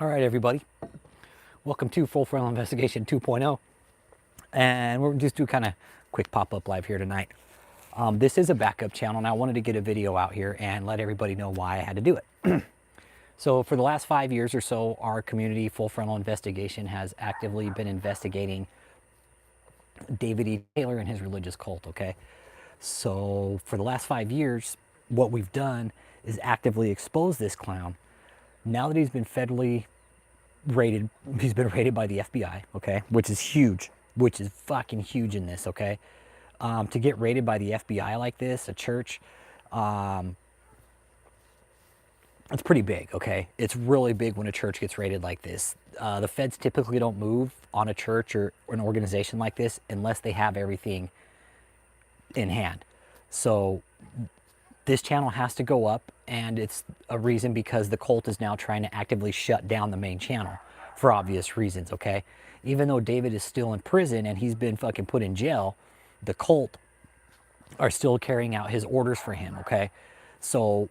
All right, everybody. Welcome to Full Frontal Investigation 2.0. And we're just do kind of quick pop-up live here tonight. This is a backup channel, and I wanted to get a video out here and let everybody know why I had to do it. So for the last 5 years or so, our community, Full Frontal Investigation, has actively been investigating David E. Taylor and his religious cult, okay? So for the last 5 years, what we've done is actively expose this clown. Now that he's been federally rated, he's been rated by the FBI, okay, which is huge, which is fucking huge in this, okay. To get rated by the FBI like this, a church, it's pretty big, okay. It's really big when a church gets rated like this. The feds typically don't move on a church or an organization like this unless they have everything in hand. So this channel has to go up, and it's a reason because the cult is now trying to actively shut down the main channel for obvious reasons, okay? Even though David is still in prison and he's been fucking put in jail, the cult are still carrying out his orders for him, okay? So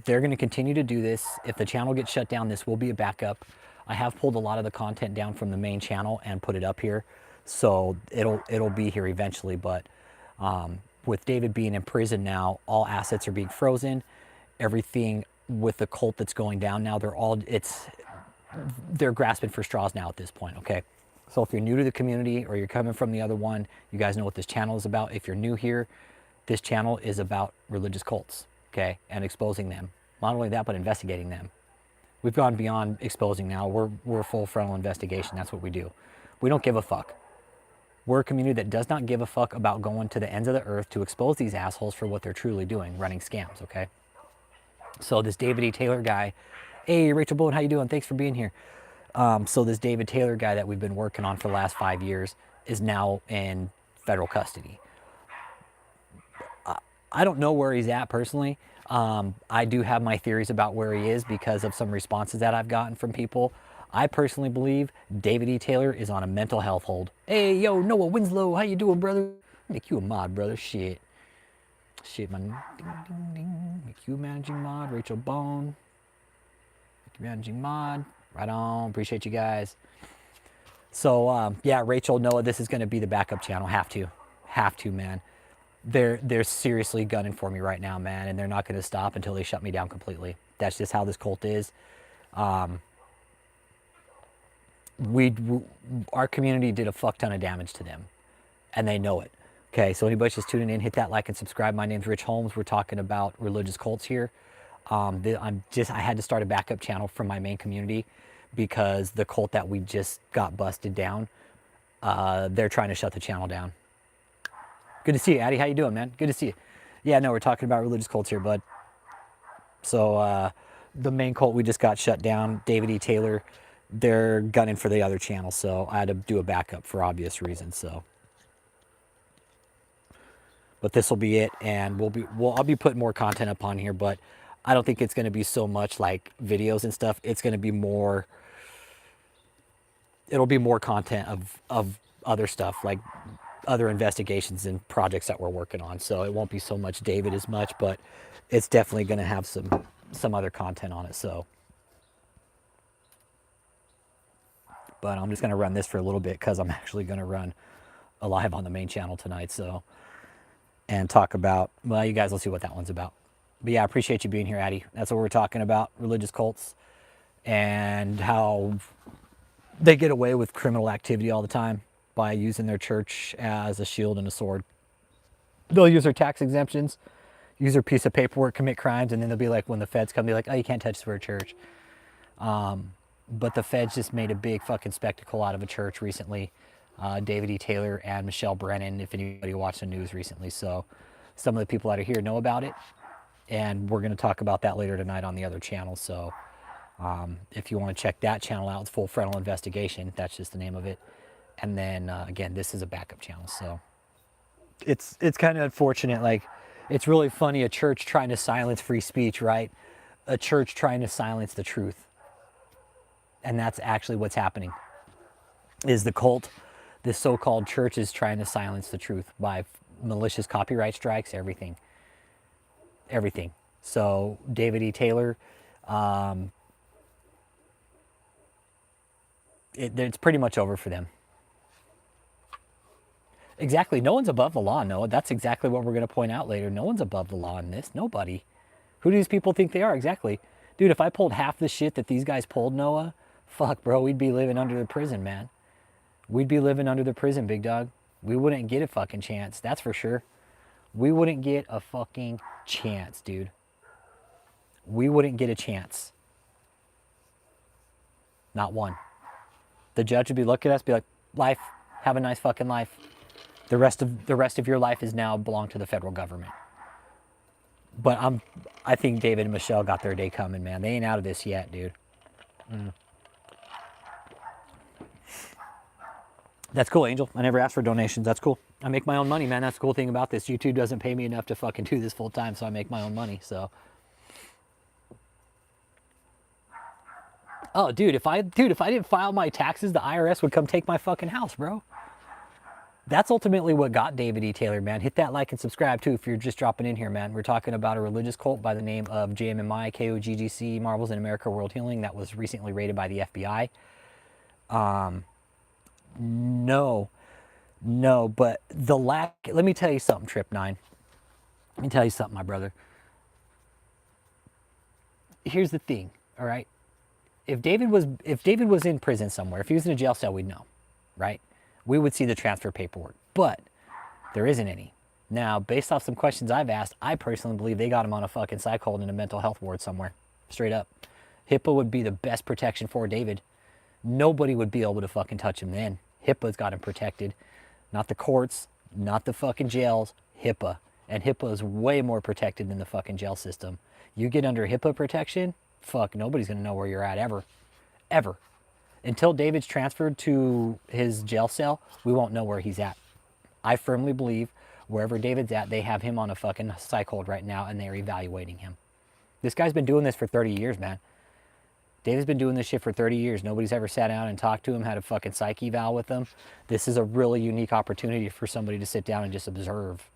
they're going to continue to do this. If the channel gets shut down, this will be a backup. I have pulled a lot of the content down from the main channel and put it up here, so it'll be here eventually, but with David being in prison now, all assets are being frozen. Everything with the cult that's going down now, they're grasping for straws now at this point, okay? So if you're new to the community or you're coming from the other one, you guys know what this channel is about. If you're new here, this channel is about religious cults, okay? And exposing them. Not only that, but investigating them. We've gone beyond exposing now. We're full frontal investigation. That's what we do. We don't give a fuck. We're a community that does not give a fuck about going to the ends of the earth to expose these assholes for what they're truly doing, running scams, okay? So this David E. Taylor guy, hey, Rachel Bone, how you doing? Thanks for being here. So this David Taylor guy that we've been working on for the last 5 years is now in federal custody. I don't know where he's at personally. I do have my theories about where he is because of some responses that I've gotten from people. I personally believe David E. Taylor is on a mental health hold. Hey, yo, Noah Winslow, how you doing, brother? Make you a mod, brother. Shit, man. Ding, ding, ding. Make you a managing mod. Rachel Bone. Make you managing mod. Right on. Appreciate you guys. So, yeah, Rachel, Noah, this is going to be the backup channel. Have to, man. They're seriously gunning for me right now, man, and they're not going to stop until they shut me down completely. That's just how this cult is. Our community did a fuck ton of damage to them, and they know it. Okay, so anybody just tuning in, hit that like and subscribe. My name's Rich Holmes. We're talking about religious cults here. I had to start a backup channel from my main community because the cult that we just got busted down, they're trying to shut the channel down. Good to see you, Addy. How you doing, man? Good to see you. Yeah, no, we're talking about religious cults here, bud. So the main cult we just got shut down, David E. Taylor, they're gunning for the other channel, so I had to do a backup for obvious reasons. So, but this will be it, and I'll be putting more content up on here, but I don't think it's going to be so much like videos and stuff. It's going to be more. It'll be more content of other stuff like other investigations and projects that we're working on. So it won't be so much David as much, but it's definitely going to have some other content on it. So, but I'm just going to run this for a little bit because I'm actually going to run a live on the main channel tonight. So, and talk about, well, you guys will see what that one's about. But yeah, I appreciate you being here, Addy. That's what we're talking about, religious cults and how they get away with criminal activity all the time by using their church as a shield and a sword. They'll use their tax exemptions, use their piece of paperwork, commit crimes, and then they'll be like, when the feds come, they're like, oh, you can't touch this for a church. But the feds just made a big fucking spectacle out of a church recently. David E. Taylor and Michelle Brennan, if anybody watched the news recently. So some of the people that are here know about it. And we're going to talk about that later tonight on the other channel. So if you want to check that channel out, it's Full Frontal Investigation. That's just the name of it. And then, again, this is a backup channel. So it's kind of unfortunate. Like, it's really funny, a church trying to silence free speech, right? A church trying to silence the truth. And that's actually what's happening, is the cult, this so-called church is trying to silence the truth by malicious copyright strikes, everything. So David E. Taylor, It's pretty much over for them. Exactly. No one's above the law, Noah. That's exactly what we're going to point out later. No one's above the law in this. Nobody. Who do these people think they are? Exactly. Dude, if I pulled half the shit that these guys pulled, Noah, fuck, bro, we'd be living under the prison, man. We'd be living under the prison, big dog. We wouldn't get a fucking chance. That's for sure. We wouldn't get a fucking chance, dude. We wouldn't get a chance. Not one. The judge would be looking at us, be like, life, have a nice fucking life. The rest of your life is now belong to the federal government. But I think David and Michelle got their day coming, man. They ain't out of this yet, dude. That's cool, Angel. I never asked for donations. That's cool. I make my own money, man. That's the cool thing about this. YouTube doesn't pay me enough to fucking do this full time, so I make my own money. So, oh, dude, if I didn't file my taxes, the IRS would come take my fucking house, bro. That's ultimately what got David E. Taylor, man. Hit that like and subscribe too if you're just dropping in here, man. We're talking about a religious cult by the name of JMMI, KOGGC, Marvels in America, World Healing, that was recently raided by the FBI. No, but the lack, let me tell you something, Trip 9. Let me tell you something, my brother. Here's the thing, all right? If David was in prison somewhere, if he was in a jail cell, we'd know, right? We would see the transfer paperwork, but there isn't any. Now, based off some questions I've asked, I personally believe they got him on a fucking psych hold in a mental health ward somewhere, straight up. HIPAA would be the best protection for David. Nobody would be able to fucking touch him then. HIPAA's got him protected. Not the courts, not the fucking jails, HIPAA. And HIPAA is way more protected than the fucking jail system. You get under HIPAA protection, fuck, nobody's gonna know where you're at ever. Ever. Until David's transferred to his jail cell, we won't know where he's at. I firmly believe wherever David's at, they have him on a fucking psych hold right now and they're evaluating him. This guy's been doing this for 30 years, man. David's been doing this shit for 30 years. Nobody's ever sat down and talked to him, had a fucking psych eval with him. This is a really unique opportunity for somebody to sit down and just observe.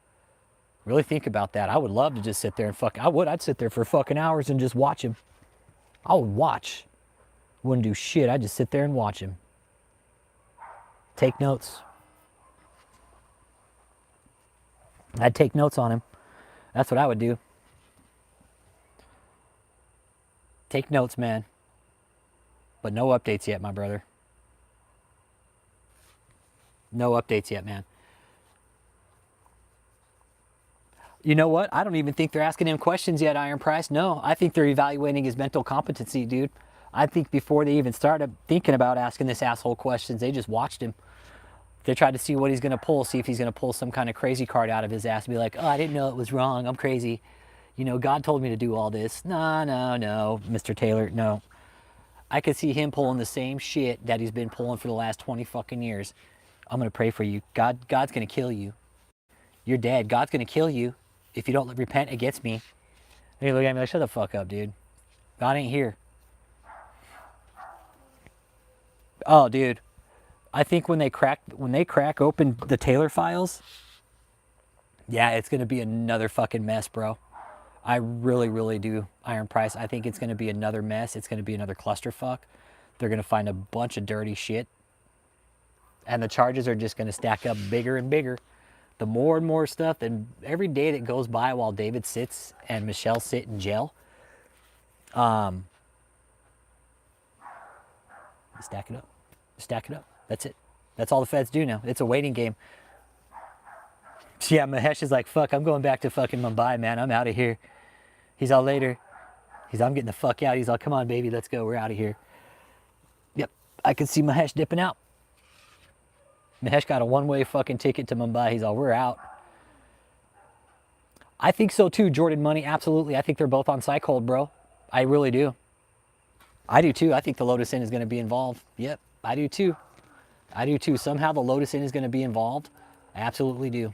Really think about that. I would love to just sit there and I'd sit there for fucking hours and just watch him. I would watch. Wouldn't do shit. I'd just sit there and watch him. Take notes. I'd take notes on him. That's what I would do. Take notes, man. But no updates yet, my brother. No updates yet, man. You know what? I don't even think they're asking him questions yet, Iron Price. No, I think they're evaluating his mental competency, dude. I think before they even started thinking about asking this asshole questions, they just watched him. They tried to see what he's going to pull, see if he's going to pull some kind of crazy card out of his ass and be like, oh, I didn't know it was wrong. I'm crazy. You know, God told me to do all this. No, Mr. Taylor, no. I could see him pulling the same shit that he's been pulling for the last 20 fucking years. I'm going to pray for you. God's going to kill you. You're dead. God's going to kill you if you don't repent against me. And you look at me like, shut the fuck up, dude. God ain't here. Oh, dude. I think when they crack open the Taylor files, yeah, it's going to be another fucking mess, bro. I really, really do, Iron Price. I think it's going to be another mess. It's going to be another clusterfuck. They're going to find a bunch of dirty shit. And the charges are just going to stack up bigger and bigger. The more and more stuff, and every day that goes by while David sits and Michelle sit in jail, stack it up. Stack it up. That's it. That's all the feds do now. It's a waiting game. Yeah, Mahesh is like, fuck, I'm going back to fucking Mumbai, man. I'm out of here. He's all later. I'm getting the fuck out. He's all, come on, baby, let's go. We're out of here. Yep, I can see Mahesh dipping out. Mahesh got a one-way fucking ticket to Mumbai. He's all, we're out. I think so too, Jordan Money. Absolutely. I think they're both on psych hold, bro. I really do. I do too. I think the Lotus Inn is going to be involved. Yep, I do too. I do too. Somehow the Lotus Inn is going to be involved. I absolutely do.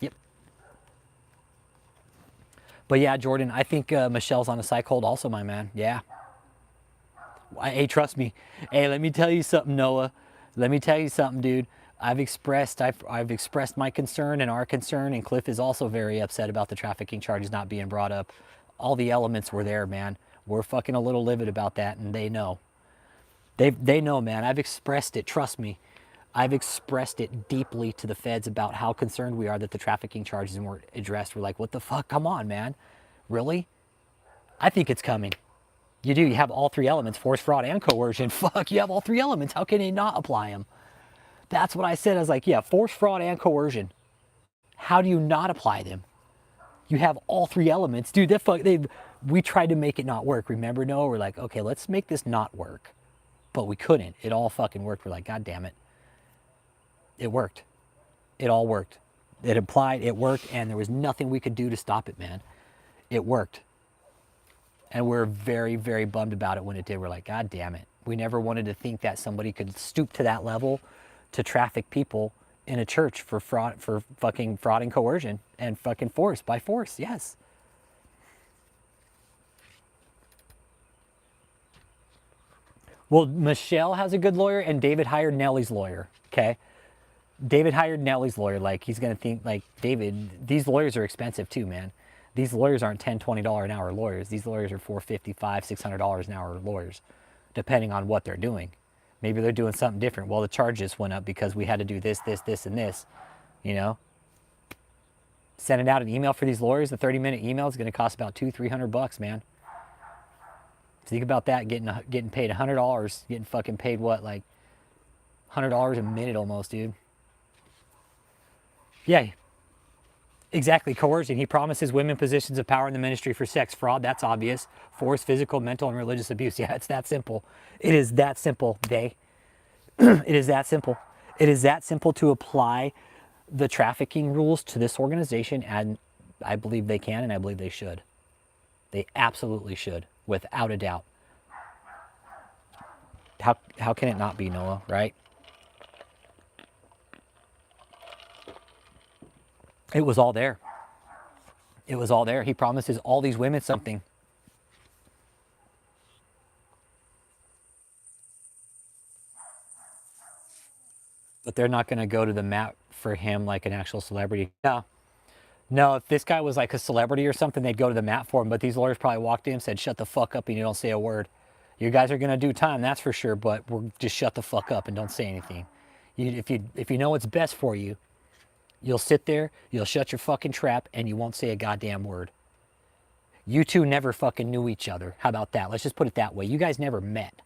Yep. But yeah, Jordan, I think Michelle's on a psych hold also, my man. Yeah. Hey, trust me. Hey, let me tell you something, Noah. Let me tell you something, dude. I've expressed my concern and our concern, and Cliff is also very upset about the trafficking charges not being brought up. All the elements were there, man. We're fucking a little livid about that, and they know. They know, man. I've expressed it. Trust me. I've expressed it deeply to the feds about how concerned we are that the trafficking charges weren't addressed. We're like, what the fuck? Come on, man. Really? I think it's coming. You do. You have all three elements, force, fraud, and coercion. Fuck, you have all three elements. How can they not apply them? That's what I said. I was like, yeah, force, fraud, and coercion. How do you not apply them? You have all three elements. Dude, we tried to make it not work. Remember, Noah? We're like, okay, let's make this not work. But we couldn't. It all fucking worked. We're like, God damn it. It worked. It all worked. It applied, it worked, and there was nothing we could do to stop it, man. It worked. And we're very, very bummed about it when it did. We're like, God damn it. We never wanted to think that somebody could stoop to that level to traffic people in a church for fraud, for fucking fraud and coercion and fucking force, by force, yes. Well, Michelle has a good lawyer and David hired Nellie's lawyer, okay? David hired Nellie's lawyer. Like, he's going to think, like, David, these lawyers are expensive too, man. These lawyers aren't $10, $20 an hour lawyers. These lawyers are $450, $500, $600 an hour lawyers, depending on what they're doing. Maybe they're doing something different. Well, the charges went up because we had to do this, this, this, and this, you know? Sending out an email for these lawyers, the 30-minute email is going to cost about $200-$300, man. Think about that, getting paid $100, getting fucking paid what, like $100 a minute almost, dude. Yeah, exactly. Coercion. He promises women positions of power in the ministry for sex. Fraud, that's obvious. Force, physical, mental, and religious abuse. Yeah, it's that simple. It is that simple, it is that simple. It is that simple to apply the trafficking rules to this organization, and I believe they can, and I believe they should. They absolutely should, without a doubt. How can it not be, Noah, right? It was all there. It was all there. He promises all these women something. But they're not going to go to the mat for him like an actual celebrity. No. No, if this guy was like a celebrity or something, they'd go to the mat for him. But these lawyers probably walked in and said, shut the fuck up and you don't say a word. You guys are going to do time, that's for sure, but we're just shut the fuck up and don't say anything. If you know what's best for you, you'll sit there, you'll shut your fucking trap, and you won't say a goddamn word. You two never fucking knew each other. How about that? Let's just put it that way. You guys never met.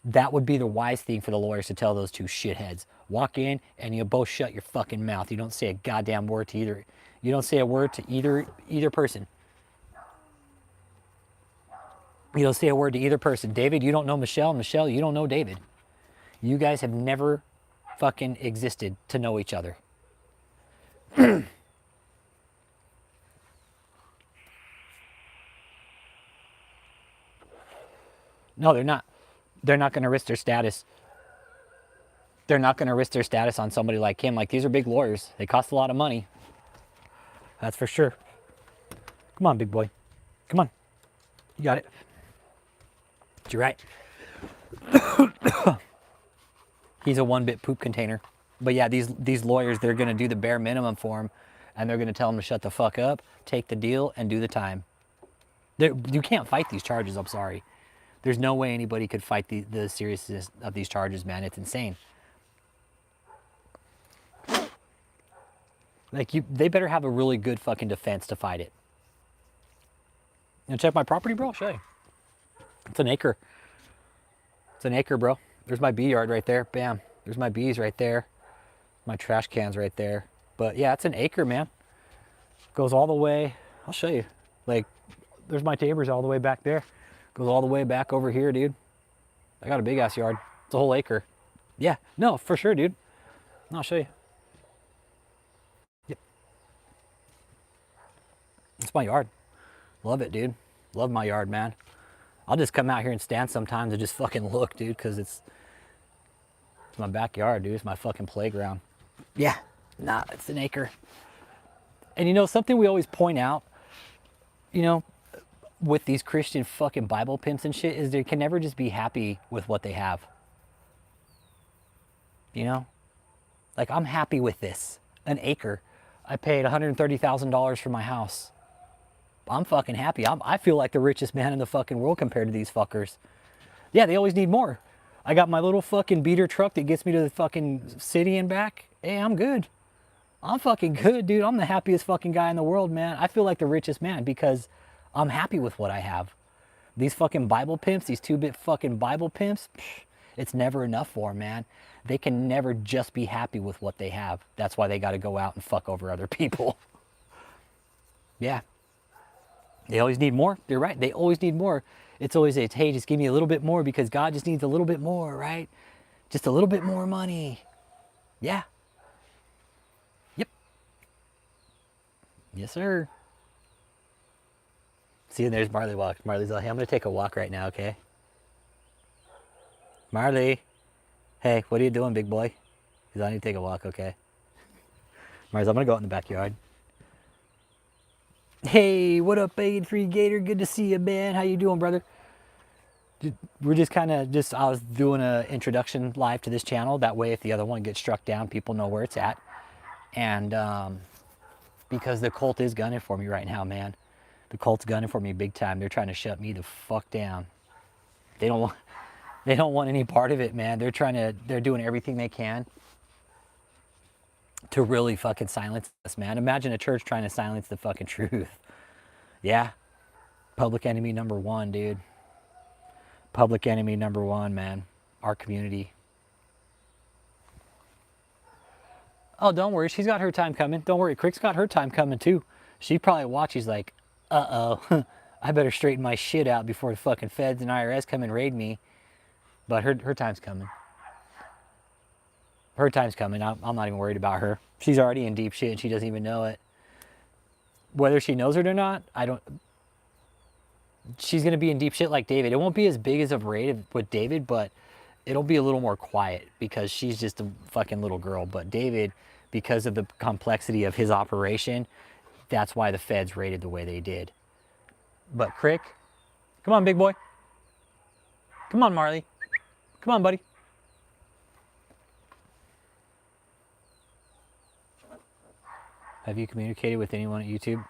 That would be the wise thing for the lawyers to tell those two shitheads. Walk in and you both shut your fucking mouth. You don't say a goddamn word to either. You don't say a word to either person. You don't say a word to either person. David, you don't know Michelle. Michelle, you don't know David. You guys have never fucking existed to know each other. No, they're not. They're not going to risk their status. They're not going to risk their status on somebody like him. Like, these are big lawyers. They cost a lot of money. That's for sure. Come on, big boy. Come on. You got it. You're right. He's a one-bit poop container. But yeah, these lawyers, they're going to do the bare minimum for him, and they're going to tell him to shut the fuck up, take the deal, and do the time. You can't fight these charges, I'm sorry. There's no way anybody could fight the seriousness of these charges, man. It's insane. Like, they better have a really good fucking defense to fight it. You wanna check my property, bro? I'll show you. It's an acre. It's an acre, bro. There's my bee yard right there. Bam. There's my bees right there. My trash cans right there. But yeah, it's an acre, man. Goes all the way. I'll show you. Like, there's my neighbors all the way back there. Goes all the way back over here, dude. I got a big ass yard. It's a whole acre. Yeah, no, for sure, dude. I'll show you. Yep. It's my yard. Love it, dude. Love my yard, man. I'll just come out here and stand sometimes and just fucking look, dude, because it's my backyard, dude. It's my fucking playground. Yeah, nah, it's an acre. And you know, something we always point out, you know, with these Christian fucking Bible pimps and shit, is they can never just be happy with what they have. You know? Like, I'm happy with this. An acre. I paid $130,000 for my house. I'm fucking happy. I feel like the richest man in the fucking world compared to these fuckers. Yeah, they always need more. I got my little fucking beater truck that gets me to the fucking city and back. Hey, I'm good. I'm fucking good, dude. I'm the happiest fucking guy in the world, man. I feel like the richest man because I'm happy with what I have. These fucking Bible pimps, these 2-bit fucking Bible pimps, it's never enough for them, man. They can never just be happy with what they have. That's why they got to go out and fuck over other people. Yeah. They always need more. You're right. They always need more. It's always, hey, just give me a little bit more because God just needs a little bit more, right? Just a little bit more money. Yeah. Yep. Yes, sir. See, and there's Marley walks. Marley's like, hey, I'm going to take a walk right now, okay? Marley. Hey, what are you doing, big boy? He's I need to take a walk, okay? Marley's, I'm going to go out in the backyard. Hey, what up, Bacon Free Gator? Good to see you, man. How you doing, brother? We're just kind of I was doing an introduction live to this channel. That way, if the other one gets struck down, people know where it's at. And because the cult is gunning for me right now, man. The cult's gunning for me big time. They're trying to shut me the fuck down. They don't want any part of it, man. They're doing everything they can to really fucking silence us, man. Imagine a church trying to silence the fucking truth. Yeah. Public enemy number one, dude. Public enemy number one, man. Our community. Oh, don't worry. She's got her time coming. Don't worry. Crick's got her time coming, too. She probably watches like, uh-oh. I better straighten my shit out before the fucking feds and IRS come and raid me. But her time's coming. Her time's coming. I'm not even worried about her. She's already in deep shit and she doesn't even know it. Whether she knows it or not, she's going to be in deep shit like David. It won't be as big as a raid with David, but it'll be a little more quiet because she's just a fucking little girl. But David, because of the complexity of his operation, that's why the feds raided the way they did. But Crick, come on, big boy. Come on, Marley. Come on, buddy. Have you communicated with anyone at YouTube?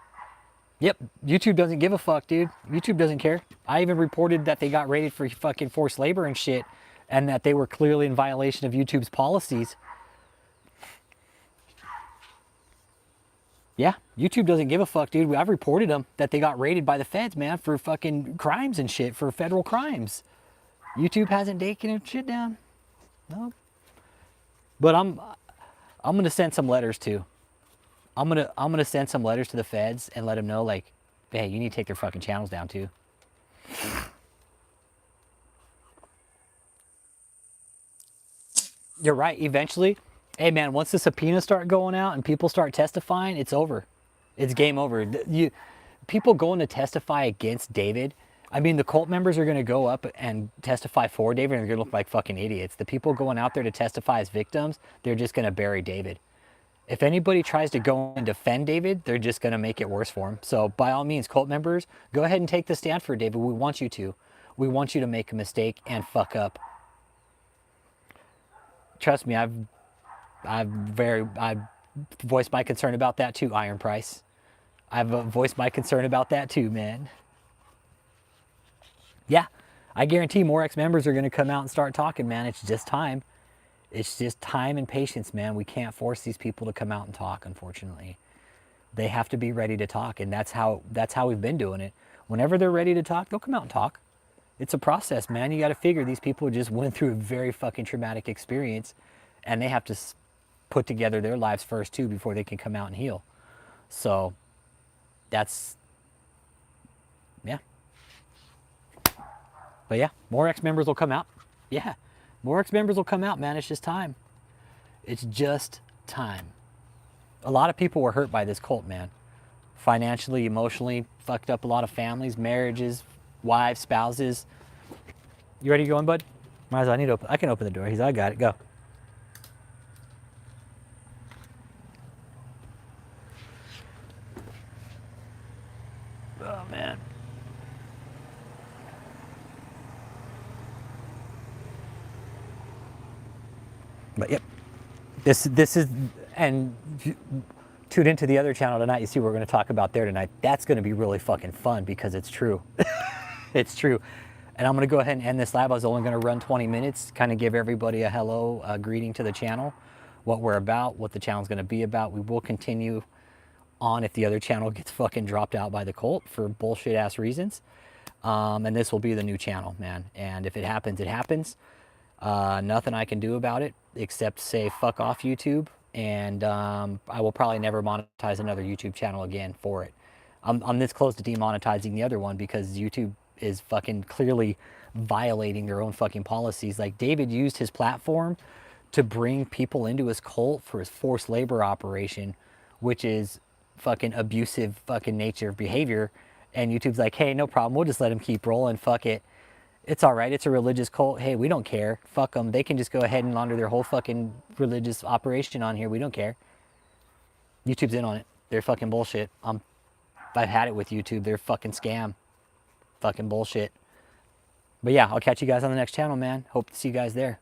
Yep, YouTube doesn't give a fuck, dude. YouTube doesn't care. I even reported that they got raided for fucking forced labor and shit, and that they were clearly in violation of YouTube's policies. Yeah, YouTube doesn't give a fuck, dude. I've reported them that they got raided by the feds, man, for fucking crimes and shit, for federal crimes. YouTube hasn't taken shit down. No. But I'm gonna send some letters too. I'm gonna send some letters to the feds and let them know, like, hey, you need to take their fucking channels down too. You're right. Eventually, hey man, once the subpoenas start going out and people start testifying, it's over. It's game over. People going to testify against David. I mean, the cult members are going to go up and testify for David, and they're going to look like fucking idiots. The people going out there to testify as victims, they're just going to bury David. If anybody tries to go and defend David, they're just going to make it worse for him. So by all means, cult members, go ahead and take the stand for David. We want you to. We want you to make a mistake and fuck up. Trust me, I've voiced my concern about that too, Iron Price. I've voiced my concern about that too, man. Yeah, I guarantee more ex-members are going to come out and start talking, man. It's just time. It's just time and patience, man. We can't force these people to come out and talk, unfortunately. They have to be ready to talk, and that's how we've been doing it. Whenever they're ready to talk, they'll come out and talk. It's a process, man. You got to figure these people just went through a very fucking traumatic experience, and they have to put together their lives first, too, before they can come out and heal. So, that's, yeah. But yeah, more ex-members will come out. Yeah, more ex-members will come out, man. It's just time. It's just time. A lot of people were hurt by this cult, man. Financially, emotionally, fucked up a lot of families, marriages, wives, spouses. You ready to go in, bud? Might as well. I can open the door. I got it. Go. Oh, man. But yep, this is, and tune into the other channel tonight. You see what we're going to talk about there tonight. That's going to be really fucking fun because it's true. It's true. And I'm going to go ahead and end this live. I was only going to run 20 minutes, kind of give everybody a hello, a greeting to the channel, what we're about, what the channel's going to be about. We will continue on if the other channel gets fucking dropped out by the cult for bullshit ass reasons. And this will be the new channel, man. And if it happens, it happens. Nothing I can do about it except say fuck off YouTube. And I will probably never monetize another YouTube channel again for it. I'm this close to demonetizing the other one because YouTube is fucking clearly violating their own fucking policies. Like, David used his platform to bring people into his cult for his forced labor operation, which is fucking abusive fucking nature of behavior. And YouTube's like, hey, no problem. We'll just let him keep rolling. Fuck it. It's all right. It's a religious cult. Hey, we don't care. Fuck them. They can just go ahead and launder their whole fucking religious operation on here. We don't care. YouTube's in on it. They're fucking bullshit. I've had it with YouTube. They're fucking scam. Fucking bullshit. But yeah, I'll catch you guys on the next channel, man. Hope to see you guys there.